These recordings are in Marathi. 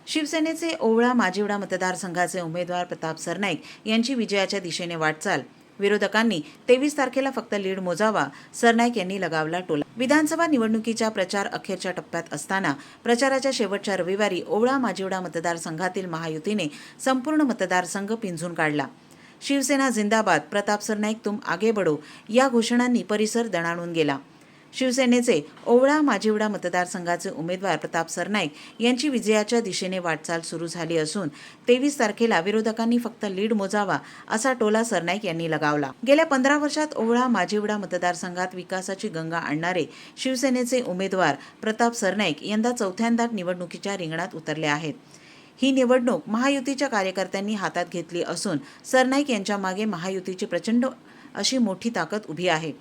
शिवसेनेचे ओवळा माजिवडा मतदारसंघाचे उमेदवार प्रताप सरनाईक यांची विजयाच्या दिशेने वाटचाल. विरोधकांनी 23 तारखेला फक्त लीड मोजावा, सरनाईक यांनी लगावला टोला. विधानसभा निवडणुकीच्या प्रचार अखेरच्या टप्प्यात असताना प्रचाराच्या शेवटच्या रविवारी ओवळा माजिवडा मतदारसंघातील महायुतीने संपूर्ण मतदारसंघ पिंजून काढला. शिवसेना जिंदाबाद, प्रताप सरनाईक तुम आगे बढो या घोषणांनी परिसर दणाणून गेला. शिवसेनेचे ओवळा माजिवडा मतदारसंघाचे उमेदवार प्रताप सरनाईक यांची विजयाच्या दिशेने वाटचाल सुरू झाली असून 23 तारखेला विरोधकांनी फक्त लीड मोजावा असा टोला सरनाईक यांनी लगावला. गेल्या 15 वर्षात ओवळा माजिवडा मतदारसंघात विकासाची गंगा आणणारे शिवसेनेचे उमेदवार प्रताप सरनाईक यंदा चौथ्यांदा निवडणुकीच्या रिंगणात उतरले आहेत. ही निवडणूक महायुतीच्या कार्यकर्त्यांनी हातात घेतली असून सरनाईक यांच्या मागे महायुतीची प्रचंड अशी मोठी ताकद उभी आहे.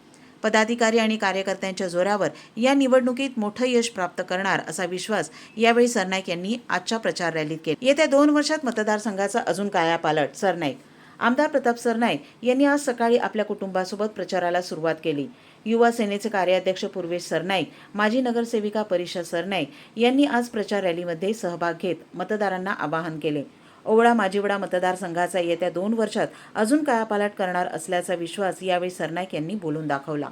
पदाधिकारी आणि कार्यकर्त्यांच्या जोरावर या निवडणुकीत मोठं यश प्राप्त करणार असा विश्वास यावेळी सरनाईक यांनी आजच्या प्रचार रॅलीत केला. येत्या 2 वर्षात मतदारसंघाचा अजून कायापालट. सरनाईक आमदार प्रताप सरनाईक यांनी आज सकाळी आपल्या कुटुंबासोबत प्रचाराला सुरुवात केली. युवा सेनेचे कार्याध्यक्ष पूर्वेश सरनाईक, माजी नगरसेविका परिषद सरनाईक यांनी आज प्रचार रॅलीमध्ये सहभाग घेत मतदारांना आवाहन केले. ओवळा माजिवडा मतदारसंघाचा येत्या 2 वर्षात अजून कायापालट करणार असल्याचा विश्वास यावेळी सरनाईक यांनी बोलून दाखवला.